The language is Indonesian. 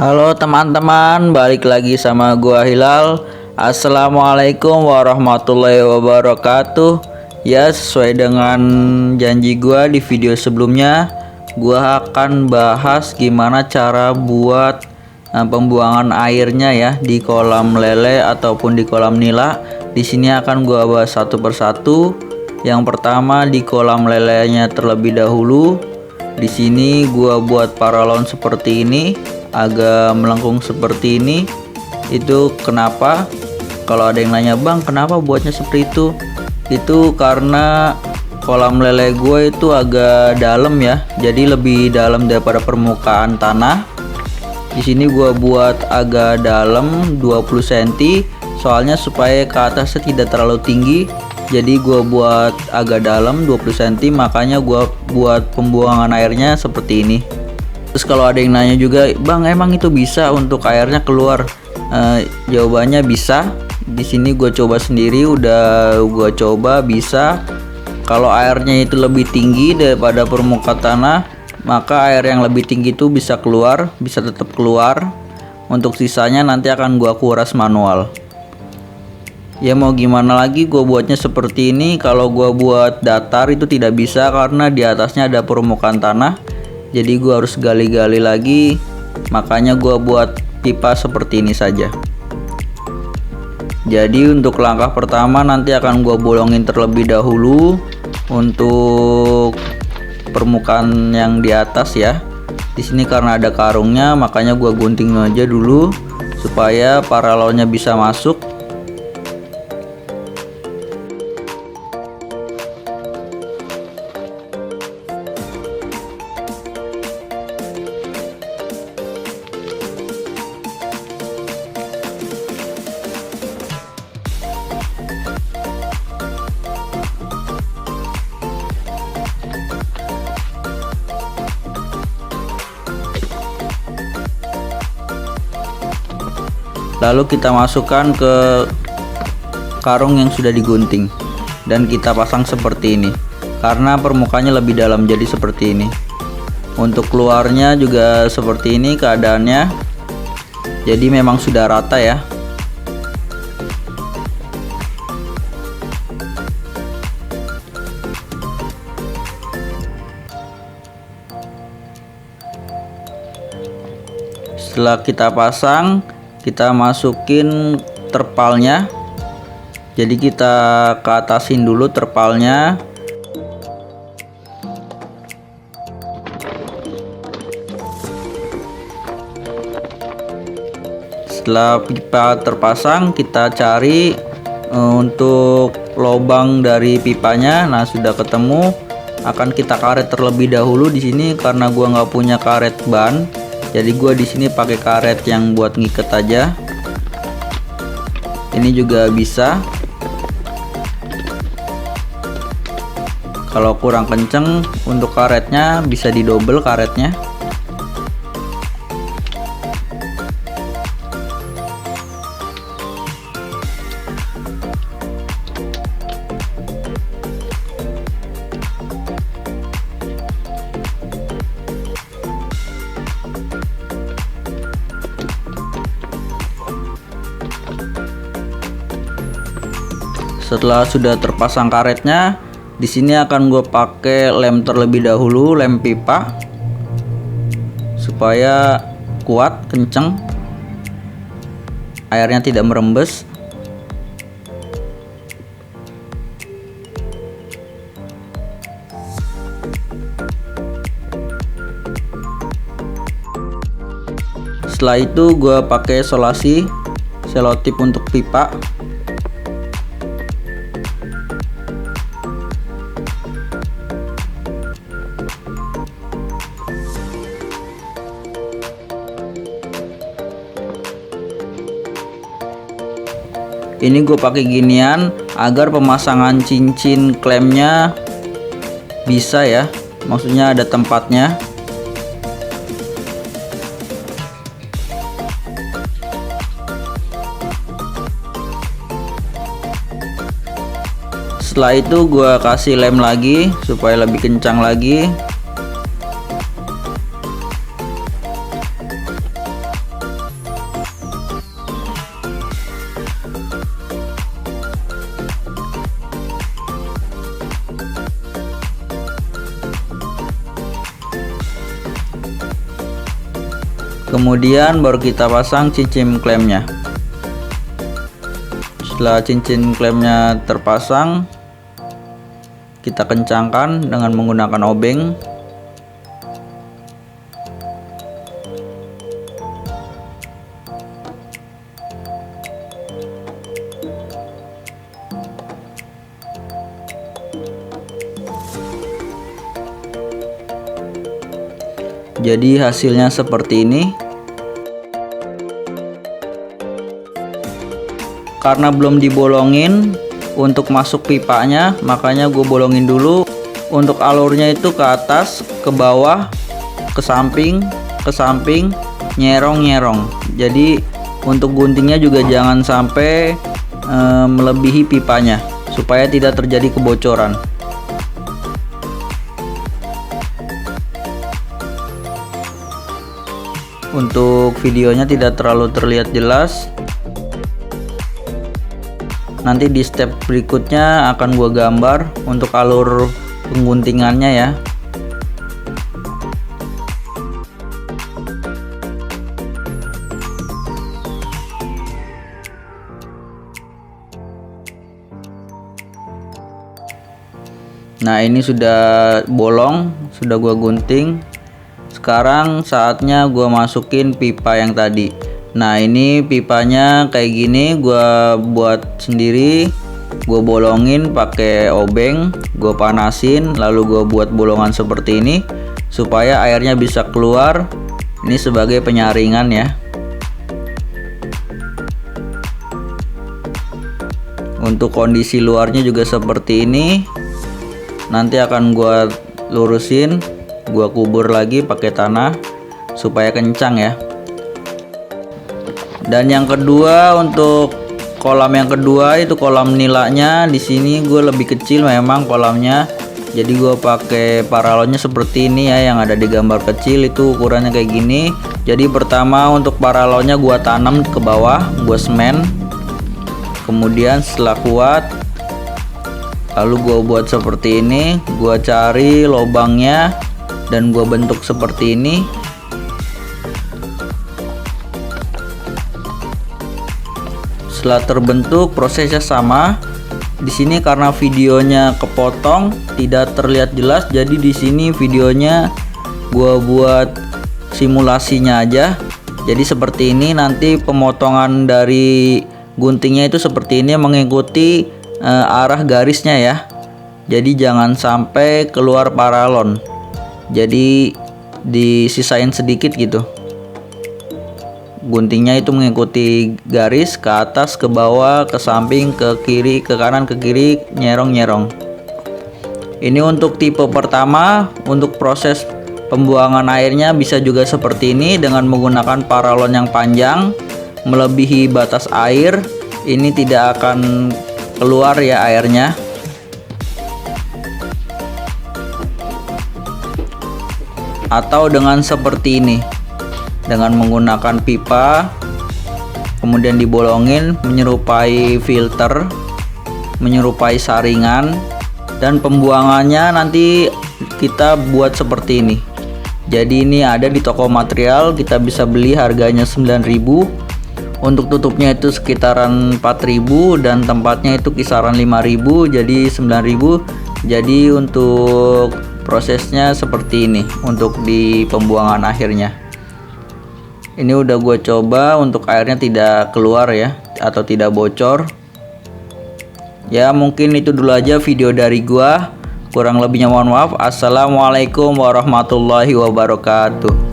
Halo teman-teman, balik lagi sama gua Hilal. Assalamualaikum warahmatullahi wabarakatuh. Ya, sesuai dengan janji gua di video sebelumnya, gua akan bahas gimana cara buat pembuangan airnya ya di kolam lele ataupun di kolam nila. Di sini akan gua bahas satu persatu. Yang pertama di kolam lelenya terlebih dahulu. Di sini gua buat paralon seperti ini, agak melengkung seperti ini. Itu kenapa? Kalau ada yang nanya, bang kenapa buatnya seperti itu karena kolam lele gue itu agak dalam ya, jadi lebih dalam daripada permukaan tanah. Di sini gue buat agak dalam 20 cm, soalnya supaya ke atasnya tidak terlalu tinggi. Jadi gue buat agak dalam 20 cm, makanya gue buat pembuangan airnya seperti ini. Terus kalau ada yang nanya juga, bang emang itu bisa untuk airnya keluar? Jawabannya bisa. Di sini gue coba sendiri, udah gue coba bisa. Kalau airnya itu lebih tinggi daripada permukaan tanah, maka air yang lebih tinggi itu bisa keluar, bisa tetap keluar. Untuk sisanya nanti akan gue kuras manual. Ya mau gimana lagi, gue buatnya seperti ini. Kalau gue buat datar itu tidak bisa karena di atasnya ada permukaan tanah. Jadi gue harus gali-gali lagi, makanya gue buat pipa seperti ini saja. Jadi untuk langkah pertama nanti akan gue bolongin terlebih dahulu untuk permukaan yang di atas ya. Di sini karena ada karungnya, makanya gue gunting aja dulu supaya paralonnya bisa masuk. Lalu kita masukkan ke karung yang sudah digunting dan kita pasang seperti ini. Karena permukaannya lebih dalam, jadi seperti ini. Untuk keluarnya juga seperti ini keadaannya. Jadi memang sudah rata ya. Setelah kita pasang, kita masukin terpalnya. Jadi kita ke atasin dulu terpalnya. Setelah pipa terpasang, kita cari untuk lubang dari pipanya. Nah sudah ketemu, akan kita karet terlebih dahulu di sini karena gua nggak punya karet ban. Jadi gua di sini pakai karet yang buat ngiket aja. Ini juga bisa. Kalau kurang kenceng untuk karetnya bisa didobel karetnya. Setelah sudah terpasang karetnya, di sini akan gue pakai lem terlebih dahulu, lem pipa, supaya kuat, kenceng, airnya tidak merembes. Setelah itu gue pakai solasi selotip untuk pipa. Ini gue pakai ginian agar pemasangan cincin klemnya bisa ya, maksudnya ada tempatnya. Setelah itu gue kasih lem lagi supaya lebih kencang lagi. Kemudian baru kita pasang cincin klemnya. Setelah cincin klemnya terpasang, kita kencangkan dengan menggunakan obeng. Jadi hasilnya seperti ini. Karena belum dibolongin untuk masuk pipanya, makanya gue bolongin dulu. Untuk alurnya itu ke atas, ke bawah, ke samping, nyerong. Jadi untuk guntingnya juga jangan sampai melebihi pipanya, supaya tidak terjadi kebocoran. Untuk videonya tidak terlalu terlihat jelas. Nanti di step berikutnya akan gua gambar untuk alur pengguntingannya ya. Nah, ini sudah bolong, sudah gua gunting. Sekarang saatnya gua masukin pipa yang tadi. Nah, ini pipanya kayak gini, gua buat sendiri. Gua bolongin pakai obeng, gua panasin, lalu gua buat bolongan seperti ini supaya airnya bisa keluar. Ini sebagai penyaringan ya. Untuk kondisi luarnya juga seperti ini. Nanti akan gua lurusin, gua kubur lagi pakai tanah supaya kencang ya. Dan yang kedua, untuk kolam yang kedua itu kolam nilanya. Di sini gue lebih kecil memang kolamnya, jadi gue pakai paralonnya seperti ini ya, yang ada di gambar kecil itu ukurannya kayak gini. Jadi pertama untuk paralonnya gue tanam ke bawah, gue semen. Kemudian setelah kuat, lalu gue buat seperti ini, gue cari lubangnya dan gue bentuk seperti ini. Setelah terbentuk, prosesnya sama. Di sini karena videonya kepotong, tidak terlihat jelas, jadi di sini videonya gua buat simulasinya aja. Jadi seperti ini, nanti pemotongan dari guntingnya itu seperti ini, mengikuti arah garisnya ya. Jadi jangan sampai keluar paralon. Jadi disisain sedikit gitu. Guntingnya itu mengikuti garis ke atas, ke bawah, ke samping, ke kiri, ke kanan, ke kiri, nyerong. Ini untuk tipe pertama. Untuk proses pembuangan airnya bisa juga seperti ini dengan menggunakan paralon yang panjang melebihi batas air. Ini tidak akan keluar ya airnya. Atau dengan seperti ini, dengan menggunakan pipa, kemudian dibolongin menyerupai filter, menyerupai saringan, dan pembuangannya nanti kita buat seperti ini. Jadi ini ada di toko material, kita bisa beli, harganya 9.000. Untuk tutupnya itu sekitaran 4.000 dan tempatnya itu kisaran 5.000, jadi 9.000. Jadi untuk prosesnya seperti ini untuk di pembuangan akhirnya. Ini udah gue coba untuk airnya tidak keluar ya, atau tidak bocor. Ya mungkin itu dulu aja video dari gua. Kurang lebihnya mohon maaf. Assalamualaikum warahmatullahi wabarakatuh.